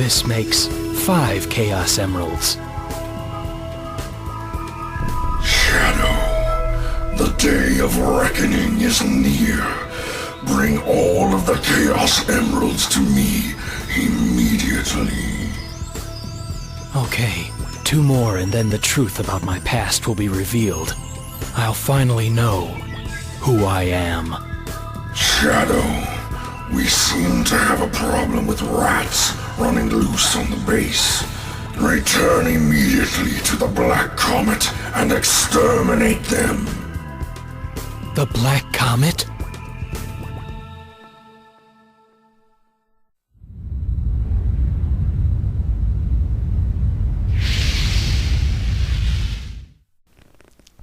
This makes 5 Chaos Emeralds. Shadow, the day of reckoning is near. Bring all of the Chaos Emeralds to me immediately. Okay, 2 more and then the truth about my past will be revealed. I'll finally know who I am. Shadow, we seem to have a problem with rats running loose on the base. Return immediately to the Black Comet and exterminate them. The Black Comet?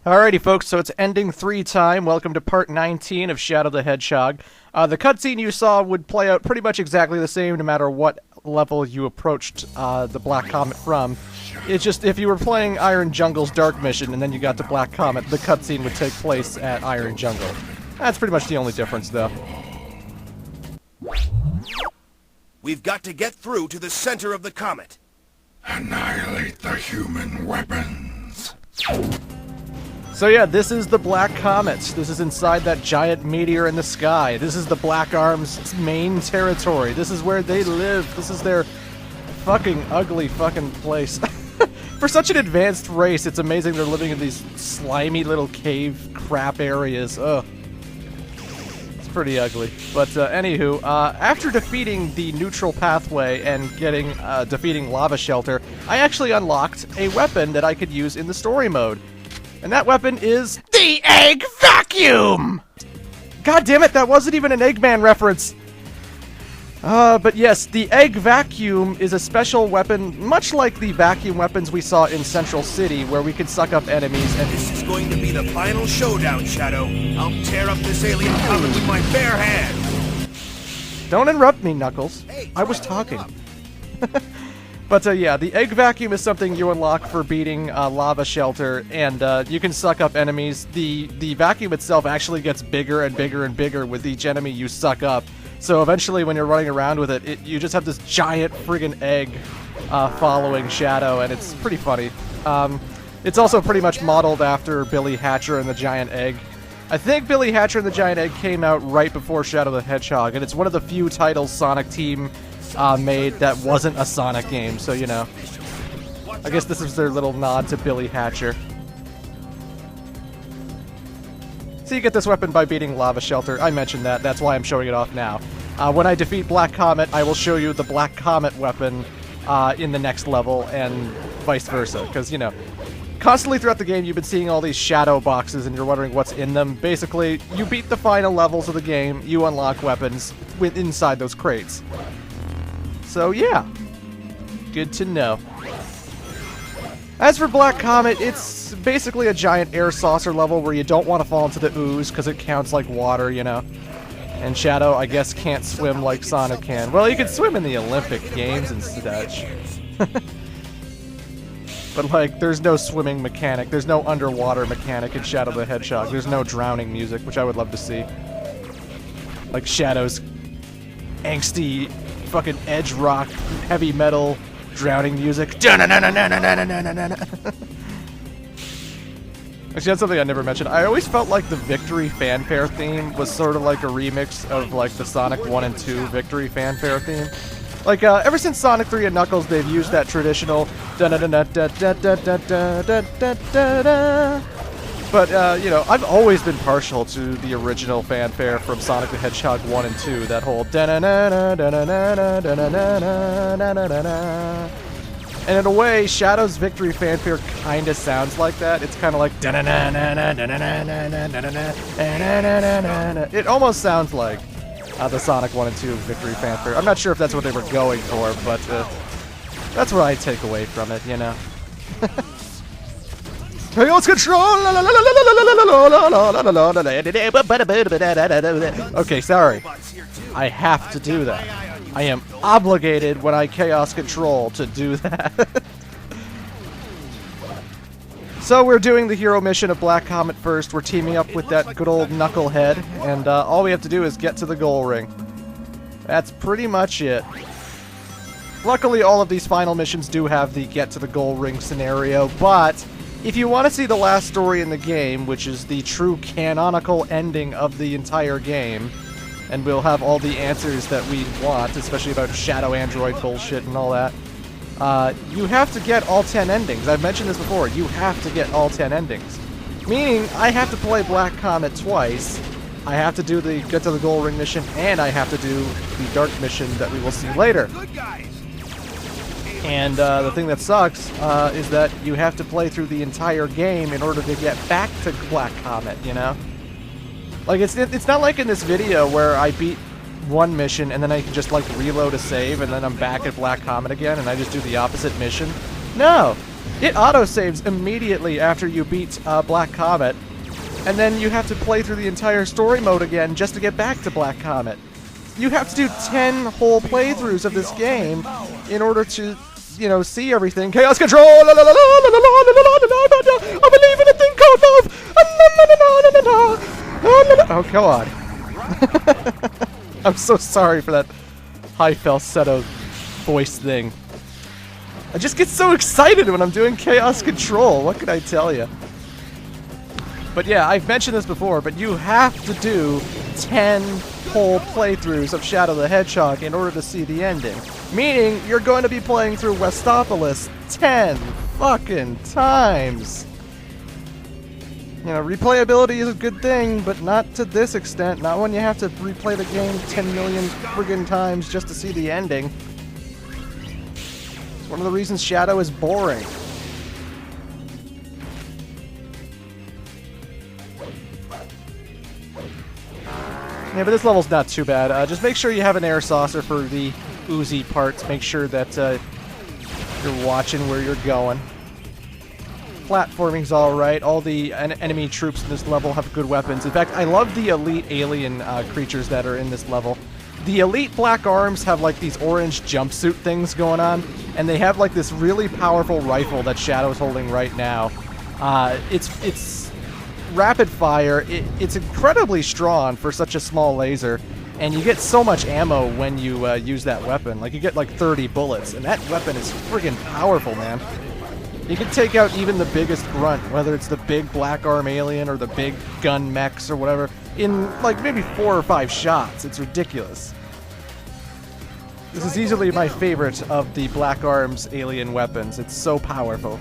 Alrighty folks, so it's ending 3 time. Welcome to part 19 of Shadow the Hedgehog. The cutscene you saw would play out pretty much exactly the same no matter what level you approached the Black Comet from. It's just, if you were playing Iron Jungle's Dark Mission and then you got to Black Comet, the cutscene would take place at Iron Jungle. That's pretty much the only difference, though. We've got to get through to the center of the comet. Annihilate the human weapons. So yeah, this is the Black Comet. This is inside that giant meteor in the sky. This is the Black Arm's main territory. This is where they live. This is their fucking ugly fucking place. For such an advanced race, it's amazing they're living in these slimy little cave crap areas. Ugh. It's pretty ugly. But anywho, after defeating the neutral pathway and defeating Lava Shelter, I actually unlocked a weapon that I could use in the story mode. And that weapon is the Egg Vacuum! God damn it, that wasn't even an Eggman reference! But yes, the Egg Vacuum is a special weapon, much like the vacuum weapons we saw in Central City, where we could suck up enemies and... This is going to be the final showdown, Shadow. I'll tear up this alien comet with my bare hands! Don't interrupt me, Knuckles. I was talking. But yeah, the Egg Vacuum is something you unlock for beating Lava Shelter, and you can suck up enemies. The vacuum itself actually gets bigger and bigger and bigger with each enemy you suck up. So eventually when you're running around with it, you just have this giant friggin' egg following Shadow, and it's pretty funny. It's also pretty much modeled after Billy Hatcher and the Giant Egg. I think Billy Hatcher and the Giant Egg came out right before Shadow the Hedgehog, and it's one of the few titles Sonic Team made that wasn't a Sonic game, so you know. I guess this is their little nod to Billy Hatcher. So you get this weapon by beating Lava Shelter. I mentioned that, that's why I'm showing it off now. When I defeat Black Comet, I will show you the Black Comet weapon in the next level, and vice versa, because, you know, constantly throughout the game you've been seeing all these shadow boxes and you're wondering what's in them. Basically, you beat the final levels of the game, you unlock weapons inside those crates. So yeah, good to know. As for Black Comet, it's basically a giant air saucer level where you don't want to fall into the ooze because it counts like water, you know. And Shadow, I guess, can't swim like Sonic can. Well, you can swim in the Olympic Games and such. But, like, there's no swimming mechanic. There's no underwater mechanic in Shadow the Hedgehog. There's no drowning music, which I would love to see. Like Shadow's angsty fucking edge rock, heavy metal, drowning music. Actually, that's something I never mentioned. I always felt like the Victory Fanfare theme was sort of like a remix of like the Sonic 1 and 2 Victory Fanfare theme. Like, ever since Sonic 3 and Knuckles, they've used that traditional da-da-da-da-da-da-da-da-da-da-da. But, you know, I've always been partial to the original fanfare from Sonic the Hedgehog 1 and 2, that whole da-na-na-na-na-na-na-na-na-na-na-na-na. And in a way, Shadow's Victory Fanfare kinda sounds like that. It's kinda like da-na-na-na-na-na-na-na-na-na-na-na-na-na-na-na. It almost sounds like the Sonic 1 and 2 Victory Fanfare. I'm not sure if that's what they were going for, but that's what I take away from it, you know. Chaos Control! Okay, sorry. I have to do that. I am obligated when I Chaos Control to do that. So we're doing the hero mission of Black Comet first. We're teaming up with that good old Knucklehead, and all we have to do is get to the goal ring. That's pretty much it. Luckily, all of these final missions do have the get to the goal ring scenario, but if you want to see the last story in the game, which is the true canonical ending of the entire game, and we'll have all the answers that we want, especially about Shadow Android bullshit and all that, you have to get all 10 endings. I've mentioned this before. You have to get all 10 endings. Meaning, I have to play Black Comet twice, I have to do the get to the goal ring mission, and I have to do the dark mission that we will see later. And the thing that sucks is that you have to play through the entire game in order to get back to Black Comet, you know? Like, it's not like in this video where I beat one mission and then I can just, like, reload a save and then I'm back at Black Comet again and I just do the opposite mission. No! It auto-saves immediately after you beat Black Comet, and then you have to play through the entire story mode again just to get back to Black Comet. You have to do 10 whole playthroughs of this game in order to, you know, see everything. Chaos Control! La, la, la, la, la, la, la, la, I believe in a thing called love! Oh, come on. I'm so sorry for that high falsetto voice thing. I just get so excited when I'm doing Chaos Control. What can I tell you? But yeah, I've mentioned this before, but you have to do 10 whole playthroughs of Shadow the Hedgehog in order to see the ending. Meaning, you're going to be playing through Westopolis 10 fucking times. You know, replayability is a good thing, but not to this extent. Not when you have to replay the game 10 million friggin' times just to see the ending. It's one of the reasons Shadow is boring. Yeah, but this level's not too bad. Just make sure you have an air saucer for the oozy parts. Make sure that you're watching where you're going. Platforming's alright. All the enemy troops in this level have good weapons. In fact, I love the elite alien creatures that are in this level. The elite black arms have like these orange jumpsuit things going on, and they have like this really powerful rifle that Shadow's holding right now. It's rapid fire. It's incredibly strong for such a small laser, and you get so much ammo when you use that weapon. Like, you get like 30 bullets, and that weapon is friggin' powerful, man. You can take out even the biggest grunt, whether it's the big black arm alien or the big gun mechs or whatever, in like maybe 4 or 5 shots. It's ridiculous. This is easily my favorite of the Black Arms alien weapons. It's so powerful.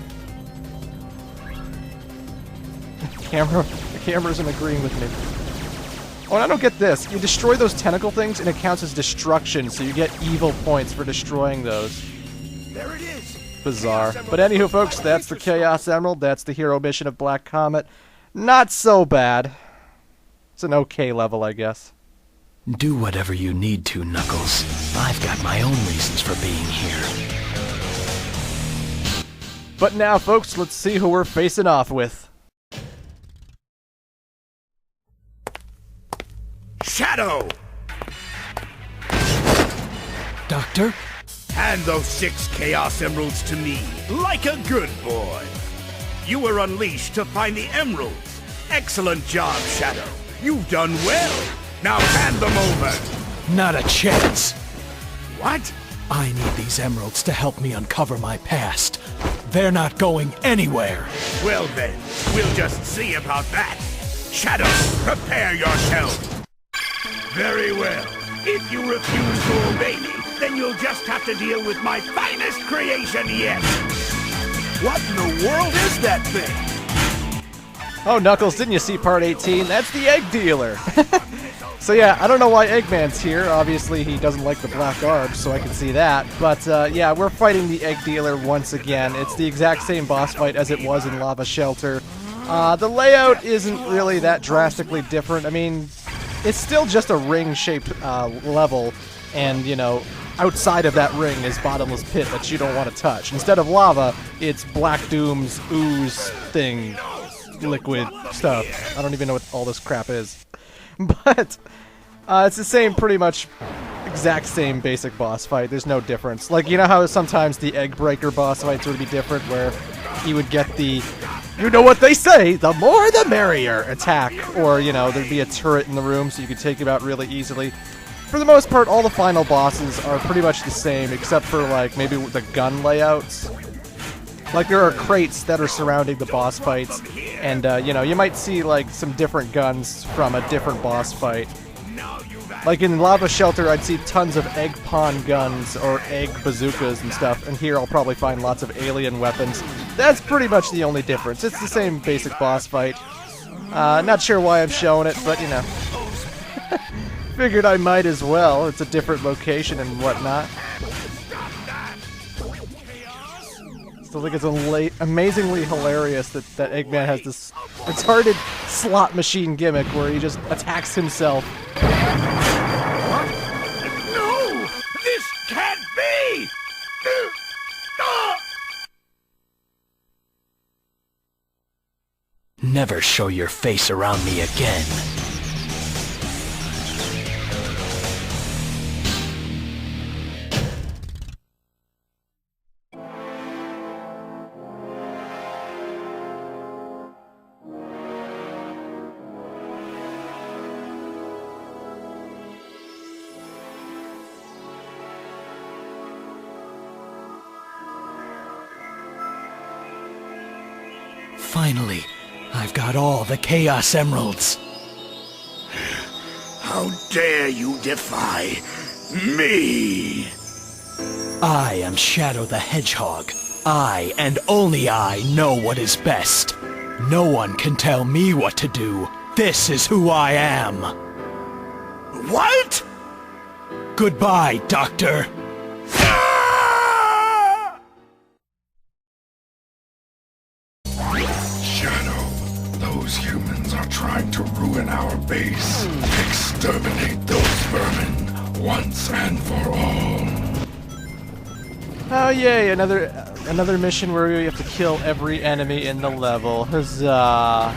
The camera isn't agreeing with me. Oh, and I don't get this. You destroy those tentacle things and it counts as destruction, so you get evil points for destroying those. There it is. Bizarre. But anywho, folks, that's the Chaos Emerald. That's the hero mission of Black Comet. Not so bad. It's an okay level, I guess. Do whatever you need to, Knuckles. I've got my own reasons for being here. But now, folks, let's see who we're facing off with. Shadow! Doctor? Hand those 6 Chaos Emeralds to me, like a good boy. You were unleashed to find the emeralds. Excellent job, Shadow. You've done well. Now hand them over. Not a chance. What? I need these emeralds to help me uncover my past. They're not going anywhere. Well then, we'll just see about that. Shadow, prepare yourself. Very well. If you refuse to obey me, then you'll just have to deal with my finest creation yet. What in the world is that thing? Oh, Knuckles, didn't you see part 18? That's the egg dealer. So yeah, I don't know why Eggman's here. Obviously, he doesn't like the black arms, so I can see that. But yeah, we're fighting the egg dealer once again. It's the exact same boss fight as it was in Lava Shelter. The layout isn't really that drastically different. I mean, it's still just a ring-shaped level, and, you know, outside of that ring is bottomless pit that you don't want to touch. Instead of lava, it's Black Doom's ooze thing, liquid stuff. I don't even know what all this crap is. But it's the same, pretty much exact same basic boss fight. There's no difference. Like, you know how sometimes the Egg Breaker boss fights would be different, where he would get the, you know what they say, the more the merrier attack. Or, you know, there'd be a turret in the room so you could take him out really easily. for the most part, all the final bosses are pretty much the same, except for, like, maybe the gun layouts. Like, there are crates that are surrounding the boss fights, and, you know, you might see, like, some different guns from a different boss fight. Like, in Lava Shelter, I'd see tons of egg pawn guns or egg bazookas and stuff, and here I'll probably find lots of alien weapons. That's pretty much the only difference. It's the same basic boss fight. Not sure why I'm showing it, but, you know. Figured I might as well. It's a different location and whatnot. Still think it's amazingly hilarious that Eggman has this retarded slot machine gimmick where he just attacks himself. No! This can't be! Never show your face around me again. Finally, I've got all the Chaos Emeralds. How dare you defy me? I am Shadow the Hedgehog. I, and only I, know what is best. No one can tell me what to do. This is who I am. What? Goodbye, Doctor. Those humans are trying to ruin our base. Exterminate those vermin once and for all. Oh yay, another mission where we have to kill every enemy in the level. Huzzah.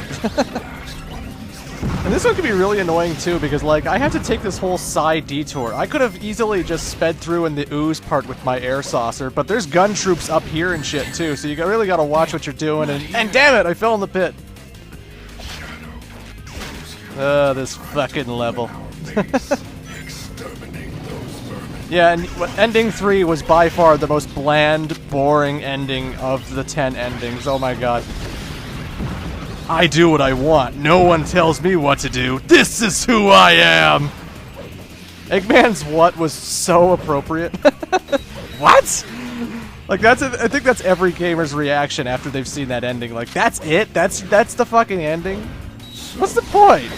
And this one can be really annoying too, because like I have to take this whole side detour. I could have easily just sped through in the ooze part with my air saucer, but there's gun troops up here and shit too, so you really gotta watch what you're doing, and damn it, I fell in the pit. This fucking level. Yeah, and ending 3 was by far the most bland, boring ending of the 10 endings. Oh my god. I do what I want. No one tells me what to do. This is who I am! Eggman's what was so appropriate. What? Like, I think that's every gamer's reaction after they've seen that ending. Like, that's it? That's the fucking ending? What's the point?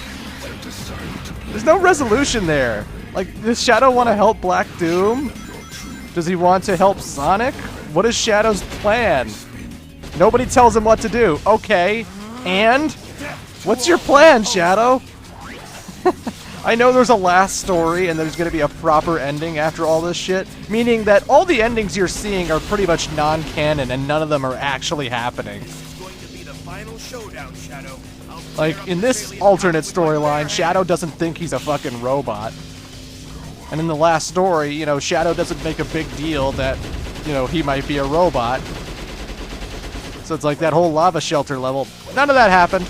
There's no resolution there. Like, does Shadow want to help Black Doom? Does he want to help Sonic? What is Shadow's plan? Nobody tells him what to do. Okay, and? What's your plan, Shadow? I know there's a last story and there's going to be a proper ending after all this shit, meaning that all the endings you're seeing are pretty much non-canon and none of them are actually happening. It's going to be the final showdown, Shadow. Like, in this alternate storyline, Shadow doesn't think he's a fucking robot. And in the last story, you know, Shadow doesn't make a big deal that, you know, he might be a robot. So it's like that whole lava shelter level. None of that happened.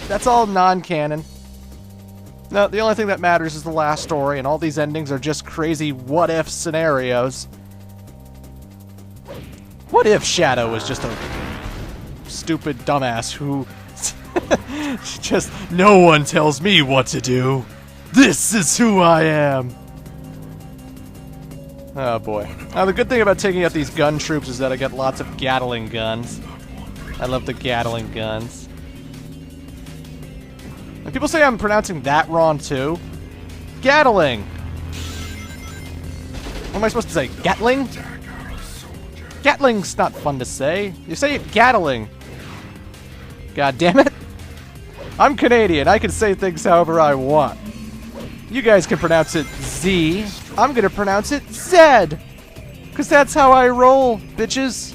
That's all non-canon. No, the only thing that matters is the last story, and all these endings are just crazy what-if scenarios. What if Shadow was just a stupid dumbass who... just, no one tells me what to do. This is who I am. Oh boy. Now the good thing about taking out these gun troops is that I get lots of Gatling guns. I love the Gatling guns. And people say I'm pronouncing that wrong too. Gatling! What am I supposed to say? Gatling? Gatling's not fun to say. You say it Gatling. God damn it. I'm Canadian. I can say things however I want. You guys can pronounce it Z. I'm gonna pronounce it Zed. Because that's how I roll, bitches.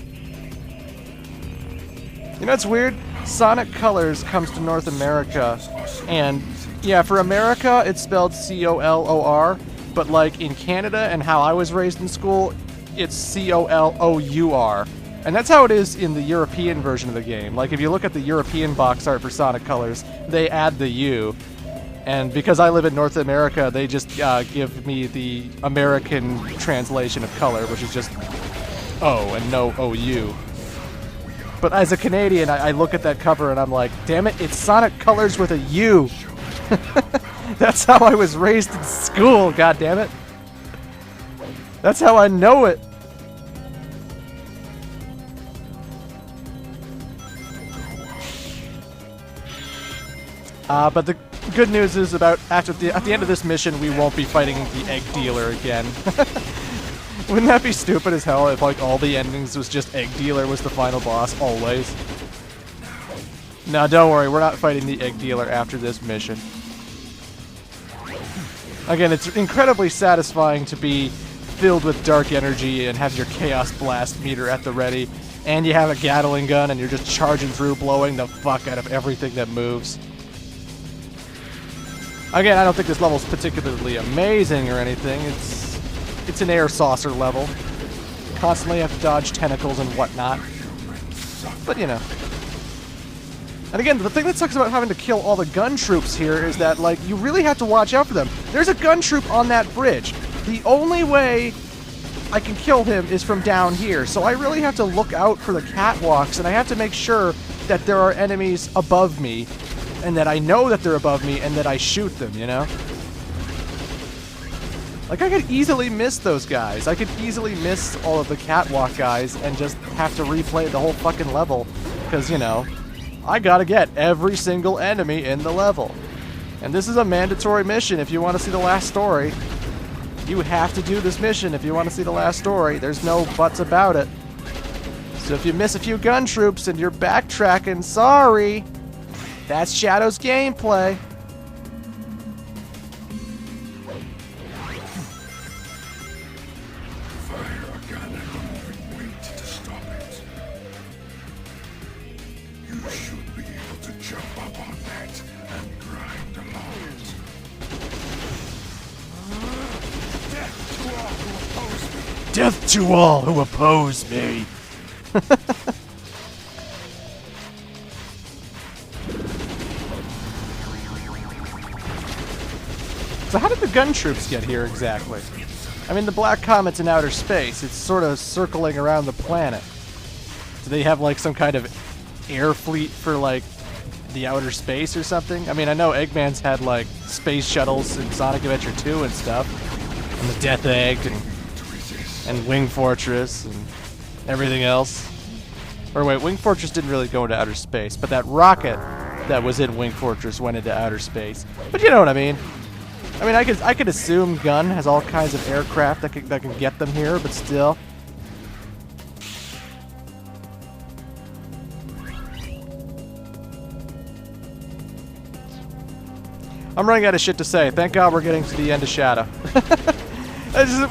You know what's weird? Sonic Colors comes to North America. And, yeah, for America, it's spelled C-O-L-O-R. But, like, in Canada and how I was raised in school, it's C-O-L-O-U-R. And that's how it is in the European version of the game. Like, if you look at the European box art for Sonic Colors, they add the U. And because I live in North America, they just give me the American translation of color, which is just O and no OU. But as a Canadian, I look at that cover and I'm like, damn it, it's Sonic Colors with a U. That's how I was raised in school, god damn it. That's how I know it. But the good news is at the end of this mission, we won't be fighting the egg dealer again. Wouldn't that be stupid as hell if like all the endings was just egg dealer was the final boss always? No, don't worry, we're not fighting the egg dealer after this mission. Again, it's incredibly satisfying to be filled with dark energy and have your Chaos Blast meter at the ready, and you have a Gatling gun and you're just charging through, blowing the fuck out of everything that moves. Again, I don't think this level's particularly amazing or anything. It's an air saucer level. Constantly have to dodge tentacles and whatnot. But, you know. And again, the thing that sucks about having to kill all the gun troops here is that, like, you really have to watch out for them. There's a gun troop on that bridge. The only way I can kill him is from down here, so I really have to look out for the catwalks, and I have to make sure that there are enemies above me, and that I know that they're above me, and that I shoot them, you know? Like, I could easily miss those guys. I could easily miss all of the catwalk guys and just have to replay the whole fucking level, because, you know, I gotta get every single enemy in the level. And this is a mandatory mission if you want to see the last story. You have to do this mission if you want to see the last story. There's no buts about it. So if you miss a few gun troops and you're backtracking, sorry. That's Shadow's gameplay. Fire a gun and wait to stop it. You should be able to jump up on that and grind along it. Death to all who oppose me. So how did the gun troops get here exactly? I mean, the Black Comet's in outer space. It's sort of circling around the planet. Do they have, like, some kind of air fleet for, like, the outer space or something? I mean, I know Eggman's had, like, space shuttles in Sonic Adventure 2 and stuff. And the Death Egg and Wing Fortress and everything else. Or wait, Wing Fortress didn't really go into outer space, but that rocket that was in Wing Fortress went into outer space. But you know what I mean. I mean, I could assume Gun has all kinds of aircraft that can get them here, but still. I'm running out of shit to say. Thank God we're getting to the end of Shadow.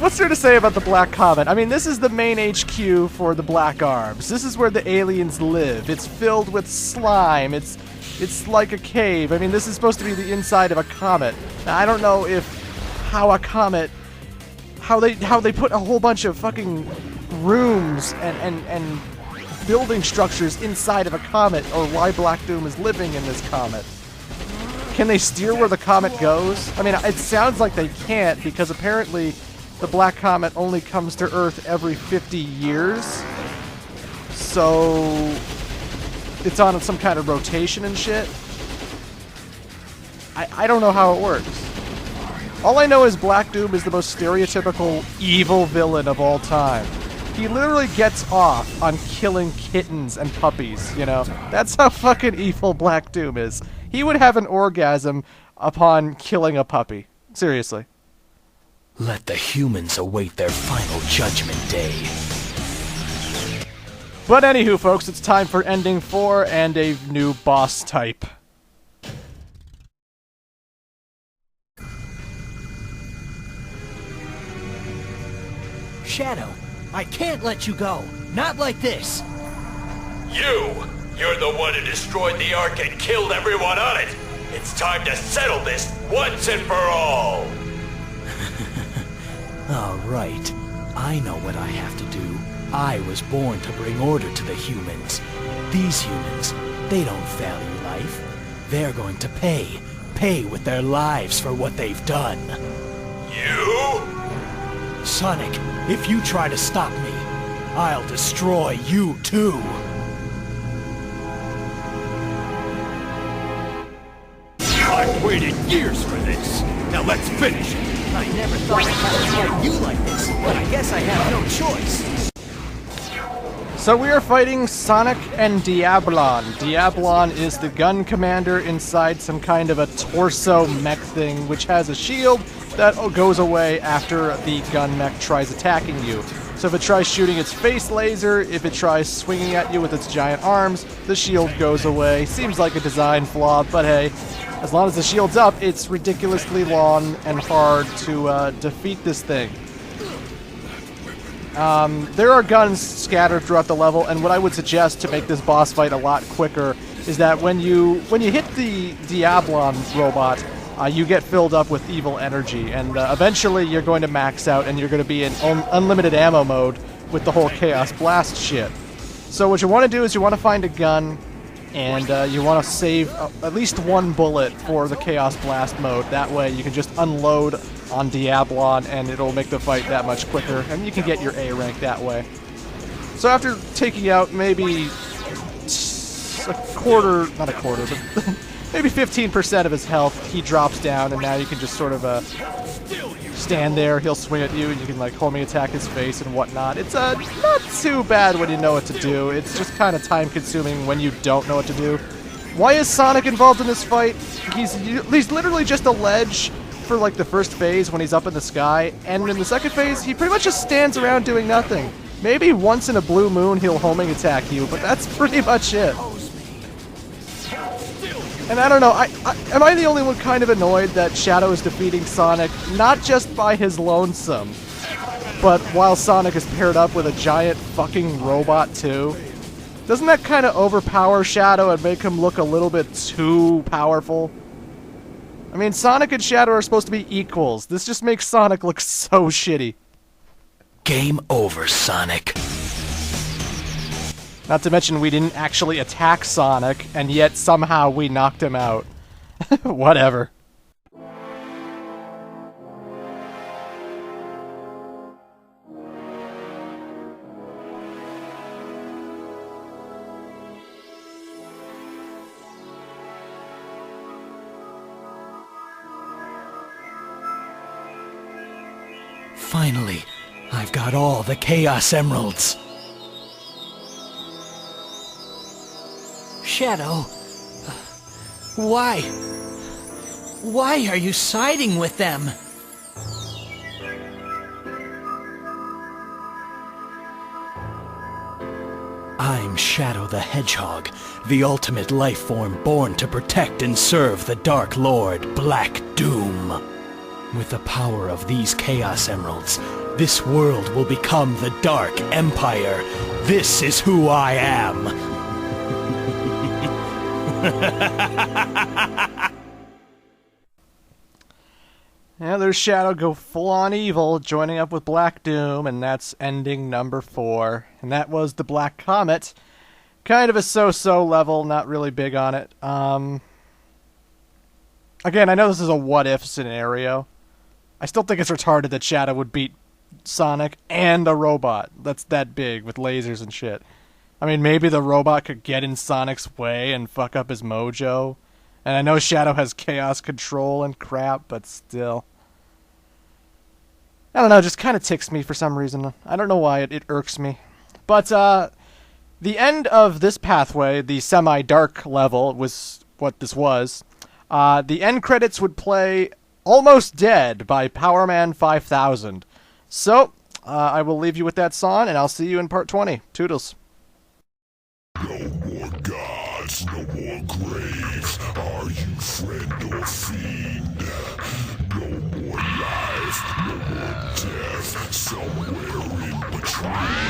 What's there to say about the Black Comet? I mean, this is the main HQ for the Black Arms. This is where the aliens live. It's filled with slime. It's like a cave. I mean, this is supposed to be the inside of a comet. Now, I don't know how they put a whole bunch of fucking rooms and building structures inside of a comet, or why Black Doom is living in this comet. Can they steer where the comet goes? I mean, it sounds like they can't, because apparently the Black Comet only comes to Earth every 50 years. So it's on some kind of rotation and shit. I don't know how it works. All I know is Black Doom is the most stereotypical evil villain of all time. He literally gets off on killing kittens and puppies, you know? That's how fucking evil Black Doom is. He would have an orgasm upon killing a puppy. Seriously. Let the humans await their final judgment day. But anywho, folks, it's time for Ending 4 and a new boss type. Shadow, I can't let you go. Not like this. You're the one who destroyed the Ark and killed everyone on it. It's time to settle this once and for all. All right. I know what I have to do. I was born to bring order to the humans. These humans, they don't value life. They're going to pay. pay with their lives for what they've done. You? Sonic, if you try to stop me, I'll destroy you too. I've waited years for this. Now let's finish it. I never thought I'd have to fight you like this, but I guess I have no choice. So we are fighting Sonic and Diablon. Diablon is the gun commander inside some kind of a torso mech thing, which has a shield that goes away after the gun mech tries attacking you. So if it tries shooting its face laser, if it tries swinging at you with its giant arms, the shield goes away. Seems like a design flaw, but hey, as long as the shield's up, it's ridiculously long and hard to defeat this thing. There are guns scattered throughout the level, and what I would suggest to make this boss fight a lot quicker is that when you hit the Diablon robot, you get filled up with evil energy, and eventually you're going to max out and you're going to be in unlimited ammo mode with the whole Chaos Blast shit. So what you want to do is you want to find a gun, and you want to save at least one bullet for the Chaos Blast mode. That way you can just unload on Diablon and it'll make the fight that much quicker, and you can get your A rank that way. So after taking out maybe not a quarter, but maybe 15% of his health, he drops down, and now you can just sort of stand there. He'll swing at you, and you can like homing attack his face and whatnot. It's not too bad when you know what to do. It's just kind of time consuming when you don't know what to do. Why is Sonic involved in this fight? He's literally just a ledge for like the first phase when he's up in the sky, and in the second phase he pretty much just stands around doing nothing. Maybe once in a blue moon he'll homing attack you, but that's pretty much it. And I don't know, am I the only one kind of annoyed that Shadow is defeating Sonic not just by his lonesome, but while Sonic is paired up with a giant fucking robot too? Doesn't that kind of overpower Shadow and make him look a little bit too powerful? I mean, Sonic and Shadow are supposed to be equals. This just makes Sonic look so shitty. Game over, Sonic. Not to mention we didn't actually attack Sonic, and yet somehow we knocked him out. Whatever. Finally, I've got all the Chaos Emeralds. Shadow, why? Why are you siding with them? I'm Shadow the Hedgehog, the ultimate life form born to protect and serve the Dark Lord, Black Doom. With the power of these Chaos Emeralds, this world will become the Dark Empire. This is who I am. Yeah, there's Shadow go full-on evil, joining up with Black Doom, and that's ending number 4. And that was the Black Comet. Kind of a so-so level, not really big on it. Again, I know this is a what-if scenario. I still think it's retarded that Shadow would beat Sonic and a robot that's that big with lasers and shit. I mean, maybe the robot could get in Sonic's way and fuck up his mojo. And I know Shadow has chaos control and crap, but still. I don't know, it just kind of ticks me for some reason. I don't know why, it irks me. But, the end of this pathway, the semi-dark level, was what this was. The end credits would play Almost Dead by Powerman 5000. So, I will leave you with that song, and I'll see you in part 20. Toodles. No more gods, no more graves. Are you friend or fiend? No more life, no more death. Somewhere in between.